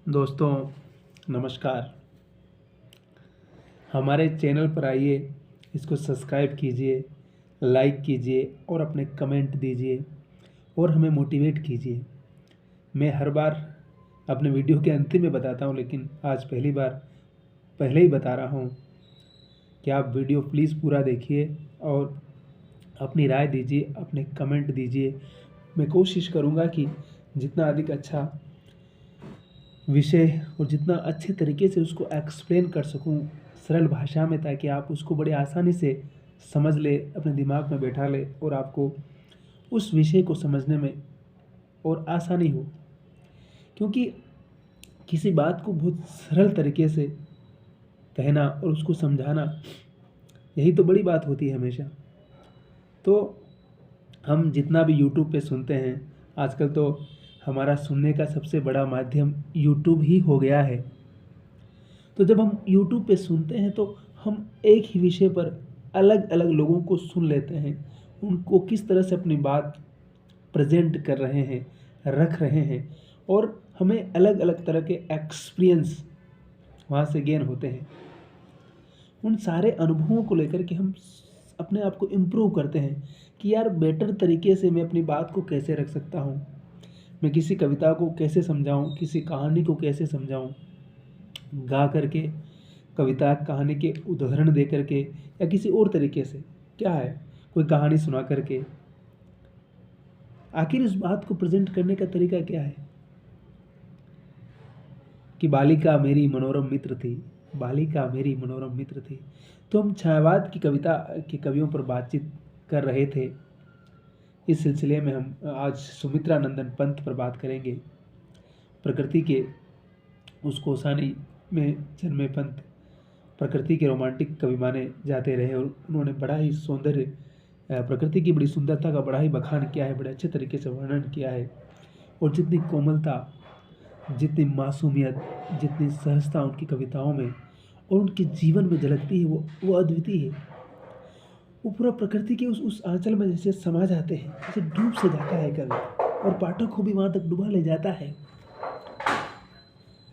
दोस्तों नमस्कार। हमारे चैनल पर आइए, इसको सब्सक्राइब कीजिए, लाइक कीजिए और अपने कमेंट दीजिए और हमें मोटिवेट कीजिए। मैं हर बार अपने वीडियो के अंतिम में बताता हूँ, लेकिन आज पहली बार पहले ही बता रहा हूँ कि आप वीडियो प्लीज़ पूरा देखिए और अपनी राय दीजिए, अपने कमेंट दीजिए। मैं कोशिश करूँगा कि जितना अधिक अच्छा विषय और जितना अच्छे तरीके से उसको एक्सप्लेन कर सकूं सरल भाषा में, ताकि आप उसको बड़े आसानी से समझ ले, अपने दिमाग में बैठा ले और आपको उस विषय को समझने में और आसानी हो। क्योंकि किसी बात को बहुत सरल तरीके से कहना और उसको समझाना, यही तो बड़ी बात होती है हमेशा। तो हम जितना भी यूट्यूब पे सुनते हैं, आजकल तो हमारा सुनने का सबसे बड़ा माध्यम यूट्यूब ही हो गया है। तो जब हम यूट्यूब पे सुनते हैं तो हम एक ही विषय पर अलग अलग लोगों को सुन लेते हैं, उनको किस तरह से अपनी बात प्रेजेंट कर रहे हैं, रख रहे हैं, और हमें अलग अलग तरह के एक्सपीरियंस वहाँ से गेन होते हैं। उन सारे अनुभवों को लेकर के हम अपने आप को इम्प्रूव करते हैं कि यार बेटर तरीके से मैं अपनी बात को कैसे रख सकता हूँ, मैं किसी कविता को कैसे समझाऊँ, किसी कहानी को कैसे समझाऊँ, गा करके, कविता कहानी के उदाहरण दे करके, या किसी और तरीके से, क्या है, कोई कहानी सुना करके। आखिर इस बात को प्रेजेंट करने का तरीका क्या है कि बालिका मेरी मनोरम मित्र थी, बालिका मेरी मनोरम मित्र थी। तो हम छायावाद की कविता के कवियों पर बातचीत कर रहे थे। इस सिलसिले में हम आज सुमित्रा नंदन पंत पर बात करेंगे। प्रकृति के उस कोसानी में जन्मे पंत प्रकृति के रोमांटिक कवि माने जाते रहे और उन्होंने बड़ा ही सौंदर्य, प्रकृति की बड़ी सुंदरता का बड़ा ही बखान किया है, बड़े अच्छे तरीके से वर्णन किया है। और जितनी कोमलता, जितनी मासूमियत, जितनी सहजता उनकी कविताओं में और उनके जीवन में झलकती है, वो अद्वितीय है। वो पूरा प्रकृति के उस आंचल में जैसे समा जाते हैं, जैसे डूब से जाता है कवि, और पाठक को भी वहाँ तक डुबा ले जाता है।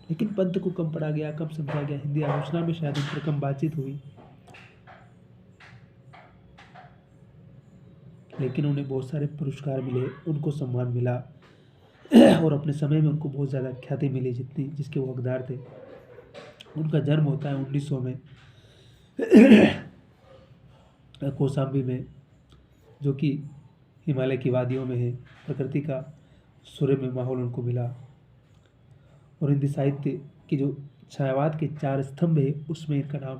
लेकिन पंत को कम पढ़ा गया, कम समझा गया। हिंदी आलोचना में शायद उन पर कम बातचीत हुई, लेकिन उन्हें बहुत सारे पुरस्कार मिले, उनको सम्मान मिला और अपने समय में उनको बहुत ज़्यादा ख्याति मिली जितनी जिसके वो हकदार थे। उनका जन्म होता है 1900 में कौशाम्बी में, जो कि हिमालय की वादियों में है। प्रकृति का सूर्यमय माहौल उनको मिला और हिंदी साहित्य की जो छायावाद के 4 स्तंभ है, उसमें इनका नाम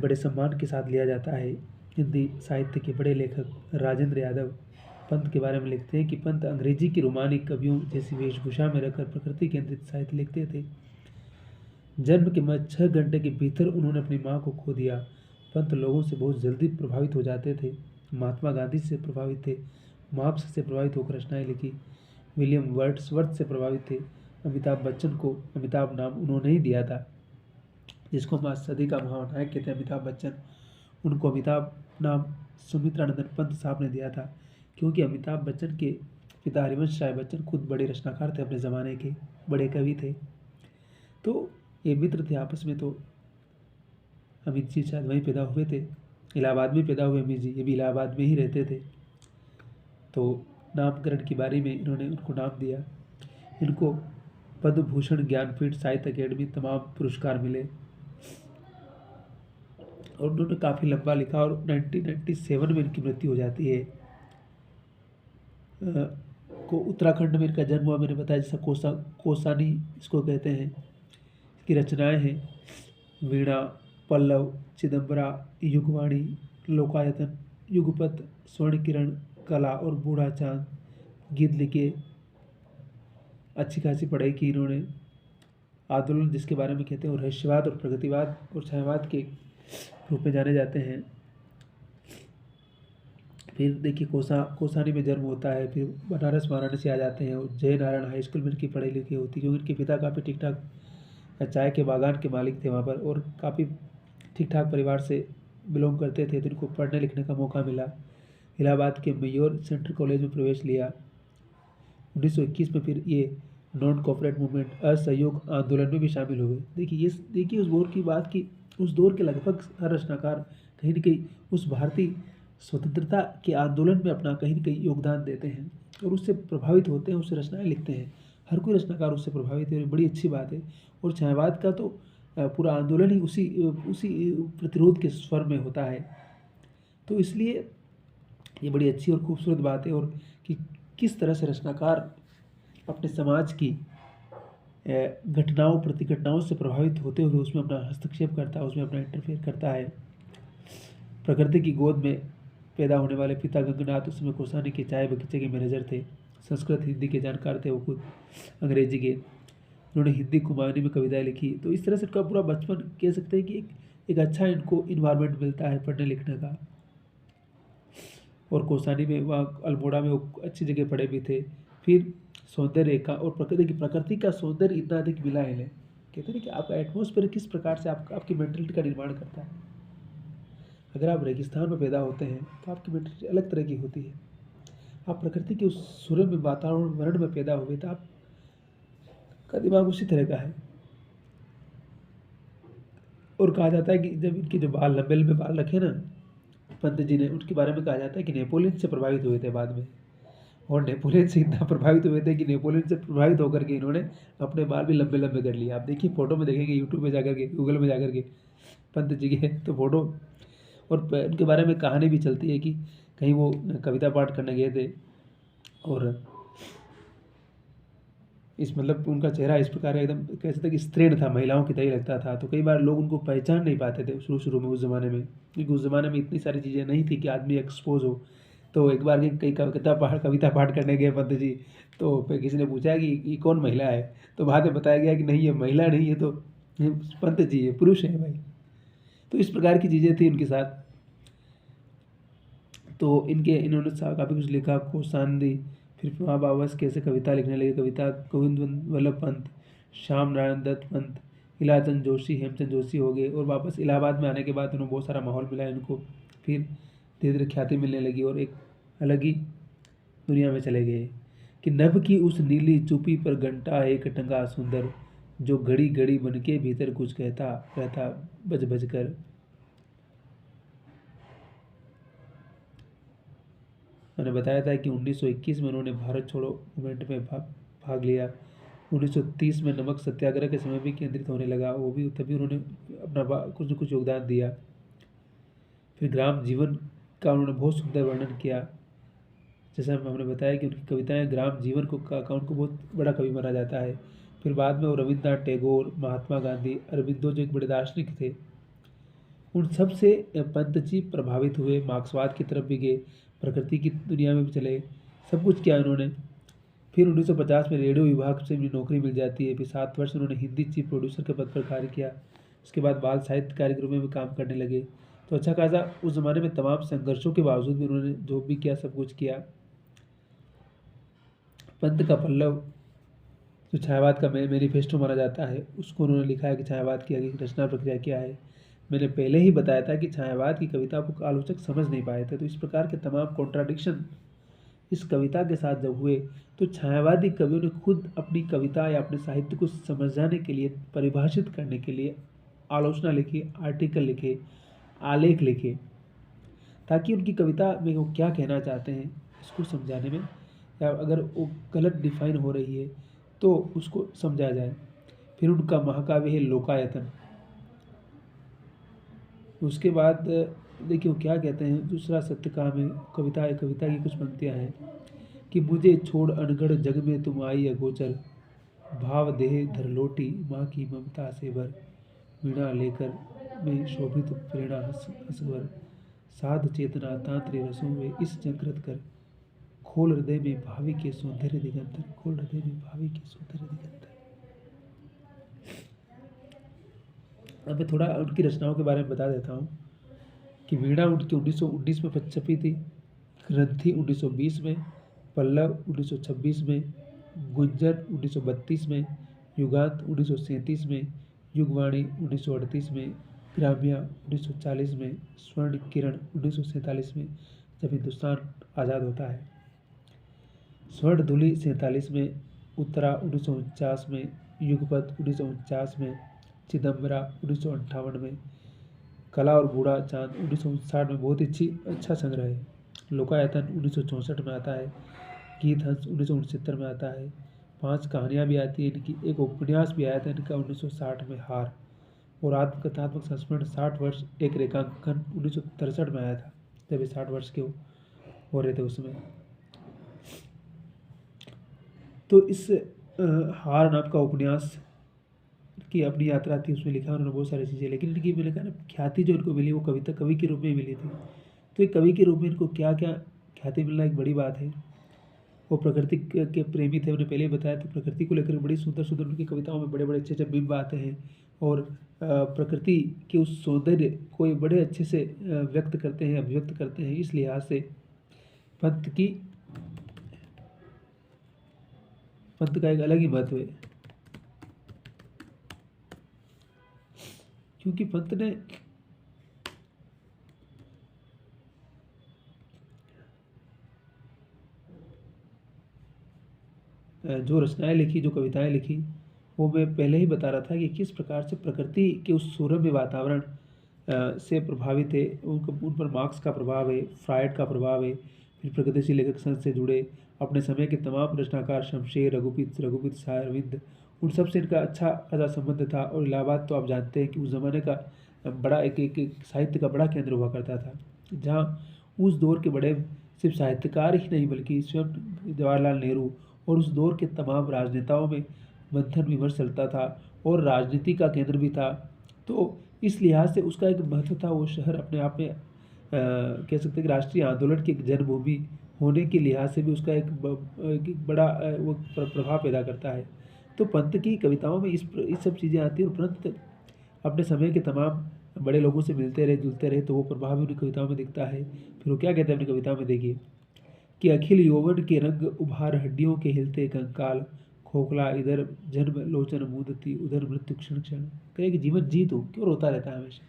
बड़े सम्मान के साथ लिया जाता है। हिंदी साहित्य के बड़े लेखक राजेंद्र यादव पंत के बारे में लिखते हैं कि पंत अंग्रेजी की रोमानी कवियों जैसी वेशभूषा में रहकर प्रकृति केंद्रित साहित्य लिखते थे। जन्म के बाद 6 घंटे के भीतर उन्होंने अपनी माँ को खो दिया। पंत लोगों से बहुत जल्दी प्रभावित हो जाते थे। महात्मा गांधी से प्रभावित थे, मार्क्स से प्रभावित होकर रचनाएं लिखी, विलियम वर्ड्सवर्थ से प्रभावित थे। अमिताभ बच्चन को अमिताभ नाम उन्होंने ही दिया था, जिसको हम आज सदी का महानायक कहते हैं अमिताभ बच्चन। उनको अमिताभ नाम सुमित्रा नंदन पंत साहब ने दिया था, क्योंकि अमिताभ बच्चन के पिता हरिवंश राय बच्चन खुद बड़े रचनाकार थे, अपने ज़माने के बड़े कवि थे। तो ये मित्र थे आपस में। तो अमित जी शायद वहीं पैदा हुए थे, इलाहाबाद में पैदा हुए अमित जी, ये भी इलाहाबाद में ही रहते थे। तो नामकरण की बारी में इन्होंने उनको नाम दिया। इनको पद्म भूषण, ज्ञानपीठ, साहित्य अकेडमी तमाम पुरस्कार मिले और उन्होंने काफ़ी लंबा लिखा और 1997 में इनकी मृत्यु हो जाती है। को उत्तराखंड में इनका जन्म हुआ, मैंने बताया, जैसा कोसानी इसको कहते हैं। इसकी रचनाएं हैं वीणा, पल्लव, चिदम्बरा, युगवाणी, लोकायतन, युगपत, स्वर्ण किरण, कला और बूढ़ा चांद। गीत लिखे, अच्छी खासी पढ़ाई की इन्होंने। आंदोलन जिसके बारे में कहते हैं वो रहस्यवाद और प्रगतिवाद और छायावाद के रूप में जाने जाते हैं। फिर देखिए कोसानी में जन्म होता है, फिर बनारस वाराणसी आ जाते हैं और जय नारायण हाई स्कूल में इनकी पढ़ाई लिखी होती है, क्योंकि इनके पिता काफ़ी ठीक ठाक चाय के बागान के मालिक थे वहाँ पर और काफ़ी ठीक ठाक परिवार से बिलोंग करते थे, तो इनको पढ़ने लिखने का मौका मिला। इलाहाबाद के मेयोर सेंट्रल कॉलेज में प्रवेश लिया। 1921 में फिर ये नॉन कॉर्पोरेट मूवमेंट, असहयोग आंदोलन में भी शामिल हुए। देखिए उस दौर की बात की, उस दौर के लगभग हर रचनाकार कहीं न कहीं उस भारतीय स्वतंत्रता के आंदोलन में अपना कहीं न कहीं योगदान देते हैं और उससे प्रभावित होते हैं, उससे रचनाएँ लिखते हैं। हर कोई रचनाकार उससे प्रभावित है, बड़ी अच्छी बात है। और छायावाद का तो पूरा आंदोलन ही उसी प्रतिरोध के स्वर में होता है। तो इसलिए ये बड़ी अच्छी और खूबसूरत बात है, और कि किस तरह से रचनाकार अपने समाज की घटनाओं प्रतिघटनाओं से प्रभावित होते हुए उसमें अपना हस्तक्षेप करता है, उसमें अपना इंटरफेयर करता है। प्रकृति की गोद में पैदा होने वाले पिता गंगनाथ उस समय कौसानी के चाय बगीचे के मैनेजर थे। संस्कृत हिंदी के जानकार थे वो खुद, अंग्रेजी के। उन्होंने हिंदी कुमायूनी में कविताएं लिखी। तो इस तरह से उनका पूरा बचपन कह सकते हैं कि एक अच्छा इनको इन्वायरमेंट मिलता है पढ़ने लिखने का। और कौसानी में, वहाँ अल्मोड़ा में वो अच्छी जगह पढ़े भी थे। फिर सौंदर्य का और प्रकृति का सौंदर्य इतना अधिक मिला है इन्हें। कहते हैं कि आपका एटमॉस्फेयर किस प्रकार से आपकी मेंटलिटी का निर्माण करता है। अगर आप रेगिस्तान में पैदा होते हैं तो आपकी मेंटलिटी अलग तरह की होती है। आप प्रकृति के उस सुरम्य वातावरण में पैदा हुए तो आपका दिमाग उसी तरह का है। और कहा जाता है कि जब इनके जो बाल लंबे लंबे बाल रखे ना पंत जी ने, उनके बारे में कहा जाता है कि नेपोलियन से प्रभावित हुए थे बाद में। और नेपोलियन से इतना प्रभावित हुए थे कि नेपोलियन से प्रभावित होकर के इन्होंने अपने बाल भी लंबे लंबे कर लिए। आप देखिए फोटो में देखेंगे, यूट्यूब में जाकर के, गूगल में जाकर के पंत जी के तो फोटो। और उनके बारे में कहानी भी चलती है कि कहीं वो कविता पाठ करने गए थे और मतलब उनका चेहरा इस प्रकार एकदम कह सकते कि स्त्रीण था, महिलाओं की तरह लगता था। तो कई बार लोग उनको पहचान नहीं पाते थे शुरू में उस ज़माने में, क्योंकि उस ज़माने में इतनी सारी चीज़ें नहीं थी कि आदमी एक्सपोज हो। तो एक बार कई कविता पाठ करने गए पंत जी, तो फिर किसी ने पूछा कि ये कौन महिला है, तो बाद में बताया गया कि नहीं ये महिला नहीं है, तो ये पंत जी है, पुरुष है भाई। तो इस प्रकार की चीज़ें थी उनके साथ। तो इन्होंने काफ़ी कुछ लिखा, कौसानी। फिर वहाँ बाबा कैसे कविता लिखने लगे, कविता गोविंद वल्लभ पंत, श्याम नारायण दत्त पंत, इलाचंद जोशी, हेमचंद जोशी हो गए। और वापस इलाहाबाद में आने के बाद उन्हें बहुत सारा माहौल मिला इनको। फिर धीरे धीरे ख्याति मिलने लगी और एक अलग ही दुनिया में चले गए। कि नभ की उस नीली चुप्पी पर घंटा एक टंगा सुंदर, जो घड़ी घड़ी बन के भीतर कुछ कहता रहता बज बज कर। मैंने बताया था कि 1921 में उन्होंने भारत छोड़ो मूवमेंट में भाग लिया। 1930 में नमक सत्याग्रह के समय भी केंद्रित होने लगा, वो भी तभी उन्होंने अपना कुछ न कुछ योगदान दिया। फिर ग्राम जीवन का उन्होंने बहुत सुंदर वर्णन किया। जैसे हमने बताया कि उनकी कविताएं ग्राम जीवन का उनको बहुत बड़ा कवि माना जाता है। फिर बाद में वो रविन्द्रनाथ टैगोर, महात्मा गांधी, अरबिंदो जो एक बड़े दार्शनिक थे, उन सब से पंत जी प्रभावित हुए, मार्क्सवाद की तरफ भी गए, प्रकृति की दुनिया में भी चले, सब कुछ किया उन्होंने। फिर 1950 में रेडियो विभाग से भी नौकरी मिल जाती है। फिर 7 वर्ष उन्होंने हिंदी चीफ प्रोड्यूसर के पद पर कार्य किया। उसके बाद बाल साहित्य कार्यक्रम में भी काम करने लगे। तो अच्छा खासा उस ज़माने में तमाम संघर्षों के बावजूद भी उन्होंने जो भी किया सब कुछ किया। पंत का पल्लव जो छायावाद का मैनिफेस्टो माना जाता है, उसको उन्होंने लिखा है कि छायावाद की आगे रचना प्रक्रिया क्या है। मैंने पहले ही बताया था कि छायावाद की कविता को आलोचक समझ नहीं पाए थे। तो इस प्रकार के तमाम कॉन्ट्राडिक्शन इस कविता के साथ जब हुए, तो छायावादी कवियों ने खुद अपनी कविता या अपने साहित्य को समझाने के लिए, परिभाषित करने के लिए आलोचना लिखी, आर्टिकल लिखे, आलेख लिखे, ताकि उनकी कविता में वो क्या कहना चाहते हैं इसको समझाने में, या अगर वो गलत डिफाइन हो रही है तो उसको समझा जाए। फिर उनका महाकाव्य है लोकायतन। उसके बाद देखिए वो क्या कहते हैं, दूसरा सत्य काम है, कविता की कुछ पंक्तियाँ हैं कि मुझे छोड़ अनगढ़ जग में तुम आई अगोचर, भाव देह धर लोटी माँ की ममता से भर, वीणा लेकर में शोभित प्रेरणा हसवर, साध चेतना तांत्रिक रसों में इस जागृत कर, खोल हृदय में भावी के सौंदर्य दिगंतर, खोल हृदय में भावी के सौंदर्य दिगंतर। अब मैं थोड़ा उनकी रचनाओं के बारे में बता देता हूँ कि वीणा उनकी 1919 में छपी थी, ग्रंथि 1920 में, पल्लव 1926 में, गुंजन 1932 में, युगांत 1937 में, युगवाणी 1938 में, ग्राम्या 1940 में, स्वर्ण किरण 1947 में जब हिंदुस्तान आज़ाद होता है, स्वर्ण धुली 47 में, उत्तरा 1949 में, युगपत 1949 में, चिदम्बरा 1958 में, कला और बूढ़ा चांद 1959 में बहुत ही अच्छा संग्रह है। लोकायतन 1964 में आता है। गीत हंस 1969 में आता है। 5 कहानियाँ भी आती है इनकी। एक उपन्यास भी आया था इनका 1960 में, हार। और आत्मकथात्मक संस्मरण 60 वर्ष एक रेखांकन 1963 में आया था, जब ये 60 वर्ष के हो रहे थे उसमें। तो इस हार नाम का उपन्यास की अपनी यात्रा थी, उसमें लिखा उन्होंने बहुत सारी चीज़ें, लेकिन इनकी मैंने कहा ना ख्याति जो इनको मिली वो कविता कवि के रूप में मिली थी। तो एक कवि के रूप में इनको क्या क्या ख्याति मिलना एक बड़ी बात है। वो प्रकृति के प्रेमी थे, उन्हें पहले ही बताया। तो प्रकृति को लेकर बड़ी सुंदर सुंदर उनकी कविताओं में बड़े बड़े अच्छे अच्छे बिंब आते हैं, और प्रकृति के उस सौंदर्य को बड़े अच्छे से व्यक्त करते हैं, अभिव्यक्त करते हैं। इस लिहाज से पंत का एक अलग ही महत्व है, क्योंकि पंत ने जो रचनाएं लिखी, जो कविताएं लिखी, वो मैं पहले ही बता रहा था कि किस प्रकार से प्रकृति के उस सूरम्य वातावरण से प्रभावित है। उन पर मार्क्स का प्रभाव है, फ्रायड का प्रभाव है, फिर प्रगतिशील लेखक संघ से जुड़े अपने समय के तमाम रचनाकार, शमशेर, रघुपीत साय, अरविंद, उन सब से इनका अच्छा खासा संबंध था। और इलाहाबाद तो आप जानते हैं कि उस ज़माने का बड़ा एक साहित्य का बड़ा केंद्र हुआ करता था, जहाँ उस दौर के बड़े सिर्फ साहित्यकार ही नहीं बल्कि स्वयं जवाहरलाल नेहरू और उस दौर के तमाम राजनेताओं में मंथन विमर्श चलता था, और राजनीति का केंद्र भी था। तो इस लिहाज से उसका एक महत्व था। वो शहर अपने आप में कह सकते हैं कि राष्ट्रीय आंदोलन की एक जन्मभूमि होने के लिहाज से भी उसका एक बड़ा वो प्रभाव पैदा करता है। तो पंत की कविताओं में इस सब चीज़ें आती हैं, और पंत अपने समय के तमाम बड़े लोगों से मिलते रहे, जुलते रहे, तो वो प्रभाव भी उनकी कविताओं में दिखता है। फिर वो क्या कहते हैं अपनी कविताओं में, देखिए कि अखिल यौवन के रंग उभार, हड्डियों के हिलते कंकाल, खोखला इधर जन्म लोचन मुदती, उधर मृत्यु क्षण क्षण। कहे कि जीवन जी तू क्यों रोता रहता है हमेशा।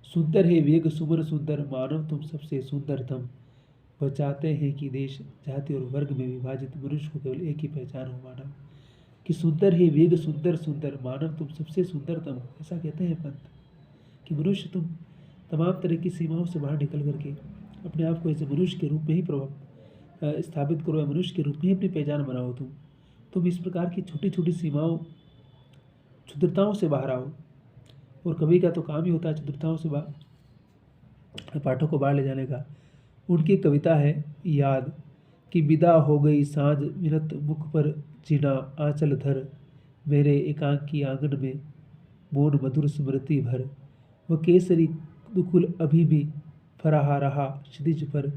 सुंदर है वेग सुमन सुंदर, मानव तुम सबसे सुंदरतम। वह चाहते हैं कि देश जाति और वर्ग में विभाजित मनुष्य को केवल एक ही पहचान हो, मानव। कि सुंदर है वेग सुंदर सुंदर, मानव तुम सबसे सुंदरतम। ऐसा कहते हैं पंत कि मनुष्य तुम तमाम तरह की सीमाओं से बाहर निकल करके अपने आप को ऐसे मनुष्य के रूप में ही स्थापित करो, या मनुष्य के रूप में ही अपनी पहचान बनाओ। तुम इस प्रकार की छोटी छोटी सीमाओं, क्षुद्रताओं से बाहर आओ। और कवि का तो काम ही होता है क्षुद्रताओं से बाहर, पाठों को बाहर ले जाने का। उनकी कविता है याद कि विदा हो गई सांझ, विनत मुख पर जीना आंचल धर, मेरे एकांकी आंगन में मौन मधुर स्मृति भर। वह केसरी दुकुल अभी भी फराहा रहा क्षितिज पर,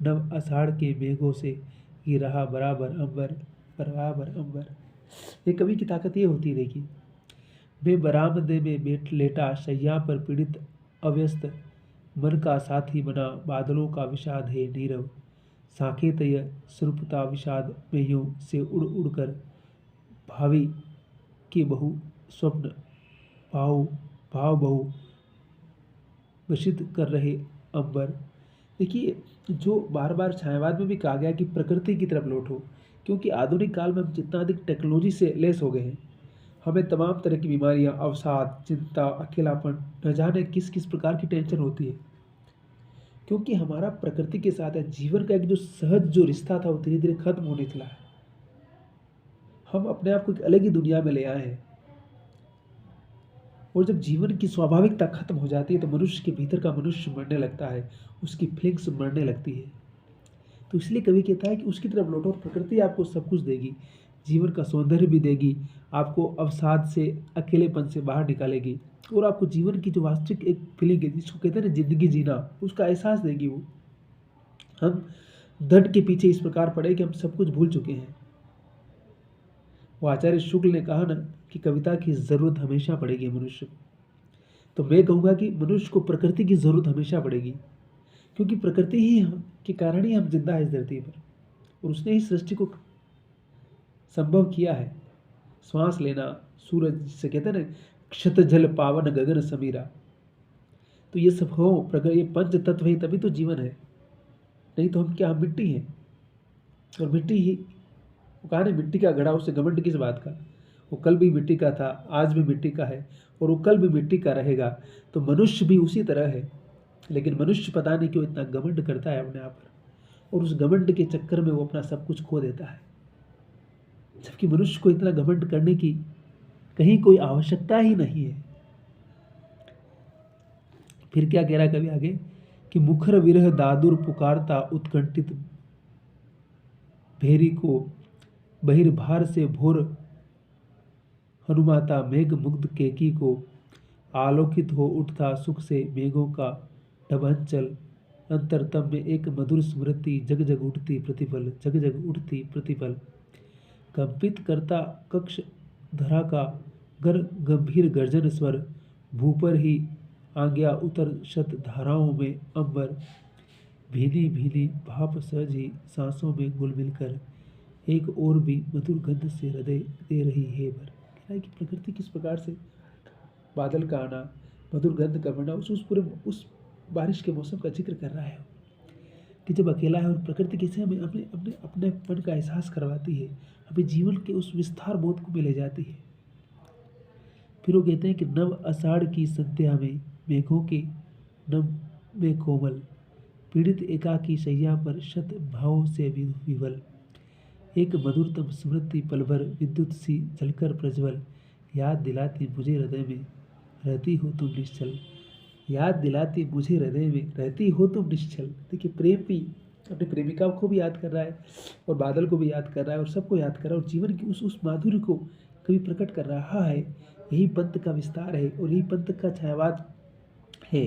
नव आषाढ़ के मेघों से गिर रहा बराबर अंबर, बराबर अंबर। ये कवि की ताकत ये होती है। देखिए, मैं बरामदे में बैठ लेटा शैया पर पीड़ित अव्यस्त, मन का साथी बना बादलों का विषाद है नीरव। साकेत यह स्वरूपता विषाद में यूं से उड़ उड़ कर, भावी के बहु स्वप्न भाव भाव बहु वशित कर रहे अंबर। देखिए, जो बार बार छायावाद में भी कहा गया कि प्रकृति की तरफ लौटो, क्योंकि आधुनिक काल में हम जितना अधिक टेक्नोलॉजी से लेस हो गए हैं, हमें तमाम तरह की बीमारियां, अवसाद, चिंता, अकेलापन, न जाने किस किस प्रकार की टेंशन होती है, क्योंकि हमारा प्रकृति के साथ है। जीवन का एक जो सहज जो रिश्ता था वो धीरे धीरे खत्म होने चला है। हम अपने आप को एक अलग ही दुनिया में ले आए हैं, और जब जीवन की स्वाभाविकता खत्म हो जाती है तो मनुष्य के भीतर का मनुष्य मरने लगता है, उसकी फीलिंग्स मरने लगती है। तो इसलिए कवि कहता है कि उसकी तरफ लौटो, प्रकृति आपको सब कुछ देगी, जीवन का सौंदर्य भी देगी, आपको अवसाद से, अकेलेपन से बाहर निकालेगी, और आपको जीवन की जो वास्तविक एक फीलिंग है जिसको कहते हैं ना जिंदगी जीना, उसका एहसास देगी वो। हम धन के पीछे इस प्रकार पड़े कि हम सब कुछ भूल चुके हैं। वो आचार्य शुक्ल ने कहा ना कि कविता की ज़रूरत हमेशा पड़ेगी मनुष्य को। तो मैं कहूँगा कि मनुष्य को प्रकृति की ज़रूरत हमेशा पड़ेगी, क्योंकि प्रकृति ही के कारण ही हम जिंदा है इस धरती पर, और उसने ही सृष्टि को संभव किया है। श्वास लेना, सूरज जिसे कहते हैं ना क्षत जल पावन गगन समीरा, तो ये सब हो प्रकृति, ये पंच तत्व है, तभी तो जीवन है। नहीं तो हम क्या, हम मिट्टी हैं, और मिट्टी ही वो कहा नहीं मिट्टी का घड़ा, उससे घमंड किस बात का, वो कल भी मिट्टी का था, आज भी मिट्टी का है और वो कल भी मिट्टी का रहेगा। तो मनुष्य भी उसी तरह है, लेकिन मनुष्य पता नहीं क्यों इतना घमंड करता है अपने आप पर, और उस घमंड के चक्कर में वो अपना सब कुछ खो देता है, जबकि मनुष्य को इतना घमंड करने की कहीं कोई आवश्यकता ही नहीं है। फिर क्या कह रहा है कभी आगे कि मुखर विरह दादुर पुकारता उत्कंठित भेरी को, बहिर्भार से भोर हनुमाता मेघ मुग्ध केकी को, आलोकित हो उठता सुख से मेघों का डबंचल, अंतरतम में एक मधुर स्मृति जग जग उठती प्रतिपल, जग जग उठती प्रतिपल, कंपित करता कक्ष धरा का गर गंभीर गर्जन स्वर, भूपर ही आ गया उतर शत धाराओं में अंबर, भीनी भीनी भाप सहज ही सांसों में घुल मिलकर, एक और भी मधुर गंध से हृदय दे रही है भर। कह रहा है कि प्रकृति किस प्रकार से बादल का आना, मधुर गंध का बढ़ना, उस पूरे उस बारिश के मौसम का जिक्र कर रहा है कि जब अकेला है, और प्रकृति कैसे हमें अपने अपने अपने मन का एहसास करवाती है, हमें जीवन के उस विस्तार बोध को भी ले जाती है। फिर वो कहते हैं कि नव आषाढ़ की संध्या में मेघों के नभ में कोमल, पीड़ित एकाकी शैया पर शत भावों से विवल, एक मधुरतम स्मृति पलभर विद्युत सी जलकर प्रज्वल, याद दिलाती मुझे हृदय में रहती हो तुम निश्चल, याद दिलाती मुझे हृदय में रहती हो तुम निश्चल। देखिए प्रेम भी अपने प्रेमिका को भी याद कर रहा है और बादल को भी याद कर रहा है और सबको याद कर रहा है, और जीवन की उस माधुर्य को कभी प्रकट कर रहा है। यही पंथ का विस्तार है और यही पंथ का छायावाद है।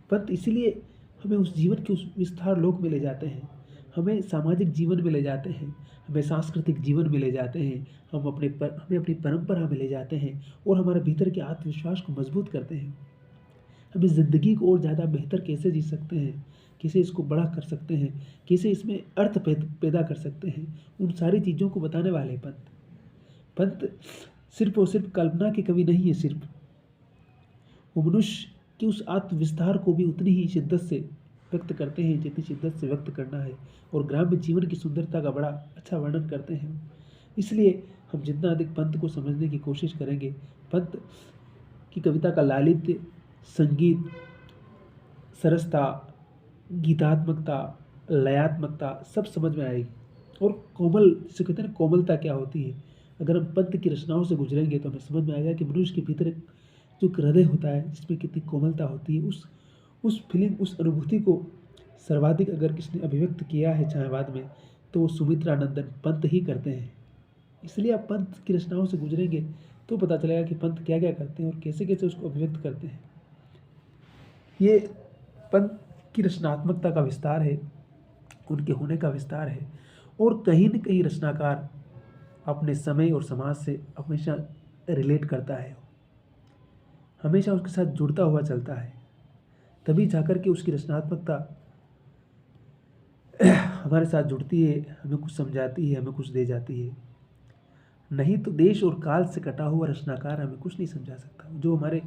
पंथ इसलिए हमें उस जीवन के उस विस्तार लोक में ले जाते हैं, हमें सामाजिक जीवन में ले जाते हैं, हमें सांस्कृतिक जीवन में ले जाते हैं, हमें अपनी परंपरा में ले जाते हैं और हमारे भीतर के आत्मविश्वास को मजबूत करते हैं। हमें ज़िंदगी को और ज़्यादा बेहतर कैसे जी सकते हैं, कैसे इसको बड़ा कर सकते हैं, कैसे इसमें अर्थ पैदा कर सकते हैं, उन सारी चीज़ों को बताने वाले पंथ। पंथ सिर्फ और सिर्फ कल्पना की कवि नहीं है, सिर्फ वो मनुष्य कि उस आत्मविस्तार को भी उतनी ही शिद्दत से व्यक्त करते हैं जितनी शिद्दत से व्यक्त करना है, और ग्राम्य जीवन की सुंदरता का बड़ा अच्छा वर्णन करते हैं। इसलिए हम जितना अधिक पंथ को समझने की कोशिश करेंगे, पंथ की कविता का लालित्य, संगीत, सरसता, गीतात्मकता, लयात्मकता सब समझ में आएगी। और कोमल, जिसे कहते हैं ना कोमलता क्या होती है, अगर हम पंथ की रचनाओं से गुजरेंगे तो हमें समझ में आएगा कि मनुष्य के भीतर जो हृदय होता है जिसमें कितनी कोमलता होती है। उस फीलिंग, उस अनुभूति को सर्वाधिक अगर किसने अभिव्यक्त किया है छायावाद में, तो वो सुमित्रानंदन पंत ही करते हैं। इसलिए आप पंत की रचनाओं से गुजरेंगे तो पता चलेगा कि पंत क्या क्या करते हैं और कैसे कैसे उसको अभिव्यक्त करते हैं। ये पंत की रचनात्मकता का विस्तार है, उनके होने का विस्तार है, और कहीं न कहीं रचनाकार अपने समय और समाज से हमेशा रिलेट करता है, हमेशा उसके साथ जुड़ता हुआ चलता है, तभी जाकर के उसकी रचनात्मकता हमारे साथ जुड़ती है, हमें कुछ समझाती है, हमें कुछ दे जाती है। नहीं तो देश और काल से कटा हुआ रचनाकार हमें कुछ नहीं समझा सकता। जो हमारे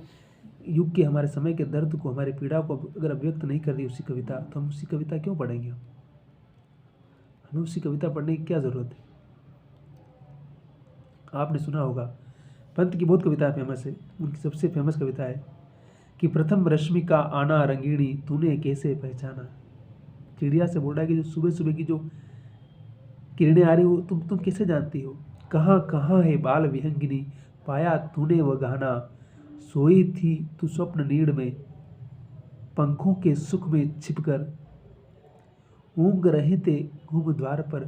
युग के, हमारे समय के दर्द को, हमारी पीड़ा को अगर अभिव्यक्त नहीं कर रही उसी कविता, तो हम उसी कविता क्यों पढ़ेंगे? हमें उसी कविता पढ़ने की क्या ज़रूरत है? आपने सुना होगा, पंत की बहुत कविताएं फेमस है, उनकी सबसे फेमस कविता है कि प्रथम रश्मि का आना रंगीणी तूने कैसे पहचाना। चिड़िया से बोल रहा है कि जो सुबह सुबह की जो किरणें आ रही हो, तुम कैसे जानती हो? कहाँ कहाँ है बाल विहंगिनी, पाया तूने वह गहना, सोई थी तू स्वप्न नीड़ में, पंखों के सुख में छिपकर, ऊँग रहे थे घूम द्वार पर,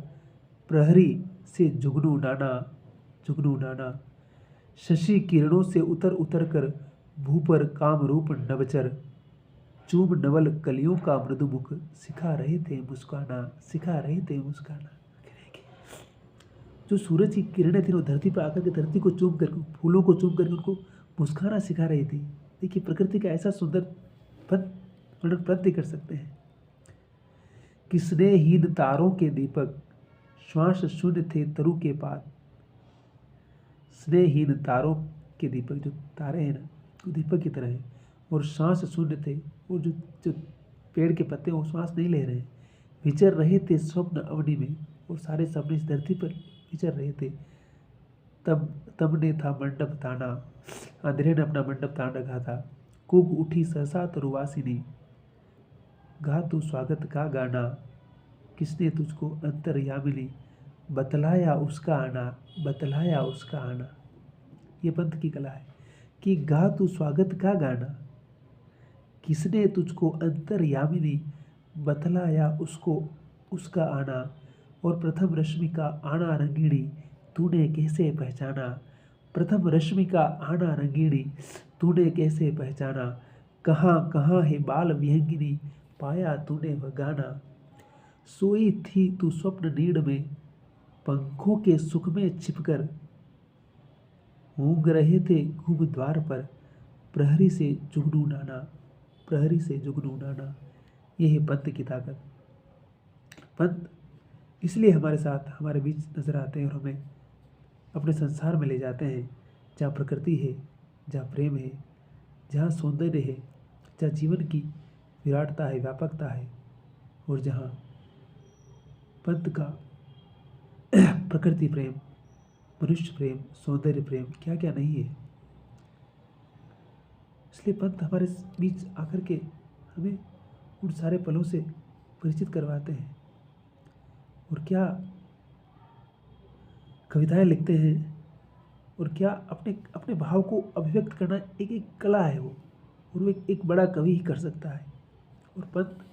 प्रहरी से जुगनू नाना, शशि किरणों से उतर उतर कर, भू पर काम रूप नवचर, चूम नवल कलियों का मृदु मुख, सिखा रहे थे मुस्काना। जो सूरज की किरणें थी वो धरती पर आकर के धरती को चूम करके, फूलों को चूम करके उनको मुस्काना सिखा रही थी। देखिए प्रकृति का ऐसा सुंदर प्रत्य कर सकते हैं कि स्नेहहीन तारों के दीपक, श्वास शून्य थे तरु के पात। स्नेहहीन तारों के दीपक, जो तारे हैं ना, वो दीपक की तरह है, और श्वास शून्य थे, और जो पेड़ के पत्ते वो श्वास नहीं ले रहे, विचर रहे थे स्वप्न अवधि में, और सारे सपने इस धरती पर विचर रहे थे। तब तब ने था मंडप ताना, अंधेरे ने अपना मंडप तान रखा था। कूक उठी सहसा तरुवासिनी, गा तू स्वागत का गाना, किसने तुझको अंतर्यामिनी, बतलाया उसका आना, बतलाया उसका आना। ये पंथ की कला है कि गा तू स्वागत का गाना, किसने तुझको अंतर्यामिनी, बतलाया उसको उसका आना। और प्रथम रश्मि का आना रंगीणी, तूने कैसे पहचाना, प्रथम रश्मि का आना रंगीणी, तूने कैसे पहचाना। कहाँ कहाँ है बाल विहंगिनी, पाया तूने वह गाना। सोई थी तू स्वप्न नीड़ में, पंखों के सुख में छिपकर, ऊँग रहे थे घूम द्वार पर, प्रहरी से जुगनू नाना, प्रहरी से जुगनू नाना। ये है पंथ की ताकत। पंथ इसलिए हमारे साथ हमारे बीच नजर आते हैं और हमें अपने संसार में ले जाते हैं जहाँ प्रकृति है, जहाँ प्रेम है, जहाँ सौंदर्य है, जहाँ जीवन की विराटता है, व्यापकता है, और जहाँ पंथ का प्रकृति प्रेम, मनुष्य प्रेम, सौंदर्य प्रेम क्या क्या नहीं है। इसलिए पंथ हमारे बीच आकर के हमें उन सारे पलों से परिचित करवाते हैं। और क्या कविताएं लिखते हैं, और क्या अपने अपने भाव को अभिव्यक्त करना एक एक कला है वो, और वो एक बड़ा कवि ही कर सकता है। और पंत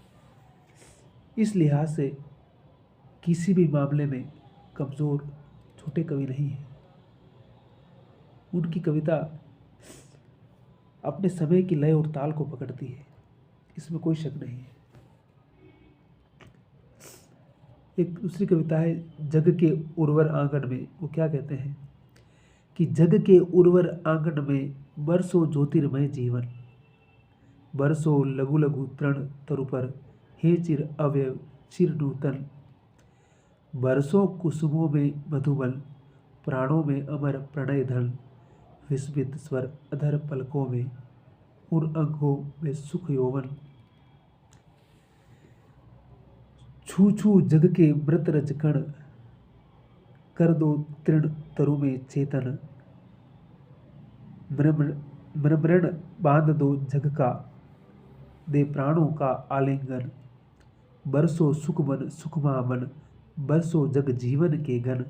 इस लिहाज से किसी भी मामले में कमज़ोर छोटे कवि नहीं है। उनकी कविता अपने समय की लय और ताल को पकड़ती है, इसमें कोई शक नहीं है। एक दूसरी कविता है जग के उर्वर आंगन में। वो क्या कहते हैं कि जग के उर्वर आंगन में बरसों ज्योतिर्मय जीवन, बरसों लघु लघु तृण तरु पर, हे चिर अवयव चिर नूतन, बरसों कुसुमों में मधुबल, प्राणों में अमर प्रणय धन, विस्मित स्वर अधर पलकों में, उर अंगों में सुख यौवन, छू छू जग के मृत रज कण, कर दो तृण तरु में चेतन, मृमृण बांध दो जग का, दे प्राणों का आलिंगन, बरसों सुख मन सुखमा मन, बरसों जग जीवन के घन,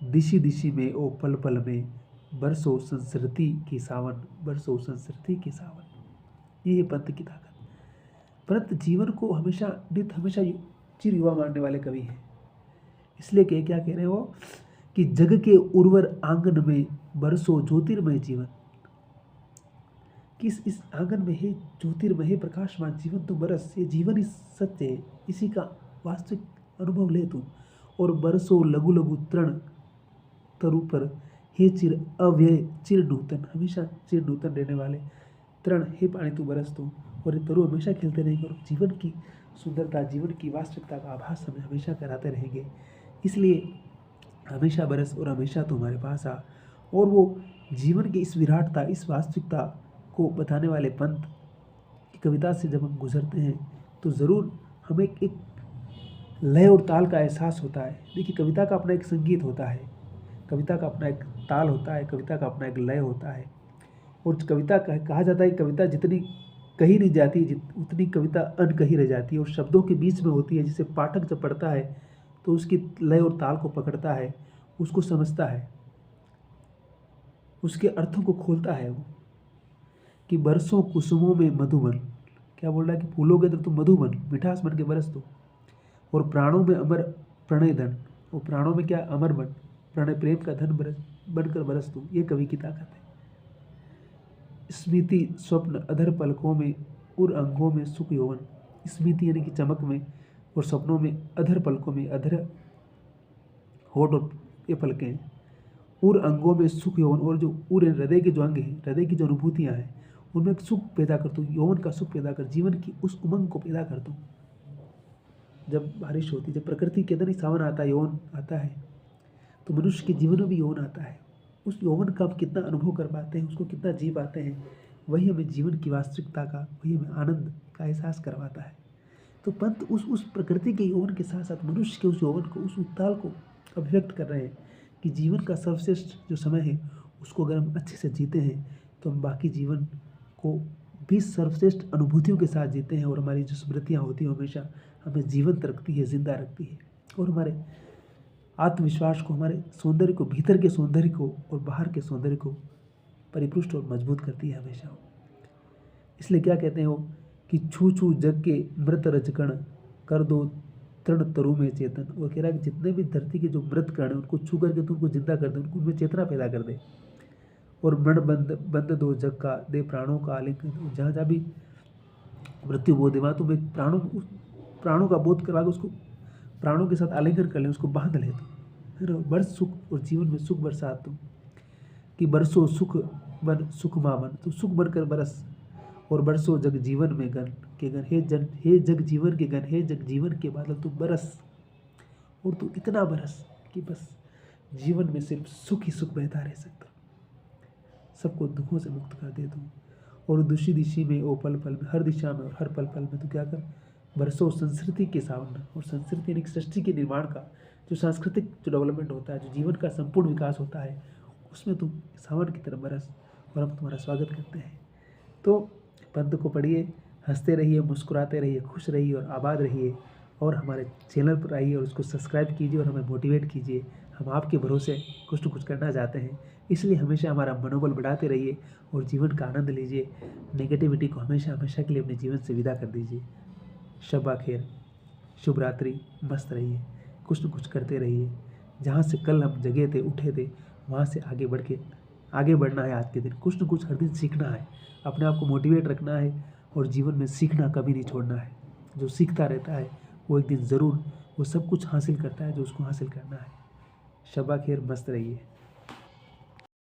दिशि दिशि में ओ पल पल में, बरसों संस्कृति की सावन, बरसों संस्कृति की सावन। ये है पंत की ताकत। पंत जीवन को हमेशा हमेशा चिर युवा मानने वाले कवि हैं। इसलिए क्या कह रहे हैं वो कि जग के उर्वर आंगन में बरसों ज्योतिर्मय जीवन, किस इस आंगन में है ज्योतिर्मय है प्रकाशमान जीवन, तो बरस, ये जीवन ही सत्य है, इसी का वास्तविक अनुभव ले तू। और बरसों लघु लघु तृण तरु पर, हे चिर अव्यय चिर नूतन, हमेशा चिर नूतन रहने वाले तृण, हे पानी तू बरस तू, और ये तरु हमेशा खिलते रहेंगे और जीवन की सुंदरता, जीवन की वास्तविकता का आभास हमें हमेशा कराते रहेंगे। इसलिए हमेशा बरस और हमेशा तुम्हारे पास आ। और वो जीवन की इस विराटता, इस वास्तविकता को बताने वाले पंत की कविता से जब हम गुजरते हैं तो ज़रूर हमें एक लय और ताल का एहसास होता है। देखिए, कविता का अपना एक संगीत होता है, कविता का अपना एक ताल होता है, कविता का अपना एक लय होता है। और कविता कहा जाता है कि कविता जितनी कही नहीं जाती उतनी कविता अनकही रह जाती है और शब्दों के बीच में होती है, जिसे पाठक जब पढ़ता है तो उसकी लय और ताल को पकड़ता है, उसको समझता है, उसके अर्थों को खोलता है। वो कि बरसों कुसुमों में मधुबन, क्या बोल रहा है कि फूलों के अंदर तुम मधुबन मिठास बन के बरस दो, और प्राणों में अमर प्रणय धन, और प्राणों में क्या अमर बन, प्रणय प्रेम का धन बनकर बरस दो। ये कवि की ताकत है। स्मृति स्वप्न अधर पलकों में, उर अंगों में सुख यौवन, स्मृति यानी कि चमक में, और सपनों में, अधर पलकों में, अधर होठ और ये पलकें, उर अंगों में सुख यौवन, और जो उर हृदय के जो अंग हैं, हृदय की जो अनुभूतियाँ हैं, उनमें सुख पैदा कर दूँ, यौवन का सुख पैदा कर, जीवन की उस उमंग को पैदा कर दूँ। जब बारिश होती, जब प्रकृति के अंदर ही सावन आता है, यौवन आता है, तो मनुष्य के जीवन में भी यौवन आता है। उस यौवन का हम कितना अनुभव कर पाते हैं, उसको कितना जी पाते हैं, वही हमें जीवन की वास्तविकता का, वही हमें आनंद का एहसास करवाता है। तो पंत उस प्रकृति के यौवन के साथ साथ मनुष्य के उस यौवन को, उस उत्ताल को अभिव्यक्त कर रहे हैं कि जीवन का सर्वश्रेष्ठ जो समय है उसको अगर हम अच्छे से जीते हैं तो हम बाकी जीवन को भी सर्वश्रेष्ठ अनुभूतियों के साथ जीते हैं, और हमारी जो स्मृतियाँ होती हैं हमेशा हमें जीवंत रखती है, जिंदा रखती है, और हमारे आत्मविश्वास को, हमारे सौंदर्य को, भीतर के सौंदर्य को और बाहर के सौंदर्य को परिपुष्ट और मजबूत करती है हमेशा। इसलिए क्या कहते हैं वो कि छू छू जग के मृत रजकण कर दो तृण तरु में चेतन। वो कह रहा है कि जितने भी धरती के जो मृत कण हैं उनको छू करके तो उनको जिंदा कर दे, उनको उनमें चेतना पैदा कर दे, और मृण बंद बंद दो जग का दे प्राणों का आलिंगन। जहाँ जहाँ भी मृत्यु बोध है वहाँ तुम एक प्राणों का बोध करवा के उसको प्राणों के साथ आलिंगन कर ले, उसको बांध ले, तो बरस सुख और जीवन में सुख बरसा तुम कि बरसो सुख बन सुख मावन, तो सुख बनकर बरस, और बरसो जग जीवन में गन के गन, हे जग जीवन के गन, हे जग जीवन के बादल तू बरस, और तू इतना बरस कि बस जीवन में सिर्फ सुख ही सुख बहता रह सकता, सबको दुखों से मुक्त कर दे तू। और दूसरी दिशा में ओ पल पल में, हर दिशा में और हर पल पल में तू क्या कर, बरसो संस्कृति के सावन। और संस्कृति यानी सृष्टि के निर्माण का जो सांस्कृतिक जो डेवलपमेंट होता है, जो जीवन का संपूर्ण विकास होता है, उसमें तुम सावन की तरह बरस, और हम तुम्हारा स्वागत करते हैं। तो पंथ को पढ़िए, हंसते रहिए, मुस्कुराते रहिए, खुश रहिए और आबाद रहिए, और हमारे चैनल पर आइए और उसको सब्सक्राइब कीजिए और हमें मोटिवेट कीजिए। हम आपके भरोसे कुछ न कुछ करना चाहते हैं, इसलिए हमेशा हमारा मनोबल बढ़ाते रहिए और जीवन का आनंद लीजिए। नेगेटिविटी को हमेशा हमेशा के लिए अपने जीवन से विदा कर दीजिए। शब्बा खैर, शुभ रात्रि, मस्त रहिए, कुछ न कुछ करते रहिए। जहाँ से कल हम जगे थे, उठे थे, वहाँ से आगे बढ़ना है। आज के दिन कुछ न कुछ हर दिन सीखना है, अपने आप को मोटिवेट रखना है, और जीवन में सीखना कभी नहीं छोड़ना है। जो सीखता रहता है वो एक दिन ज़रूर वो सब कुछ हासिल करता है जो उसको हासिल करना है। शब्बा खैर, मस्त रहिए।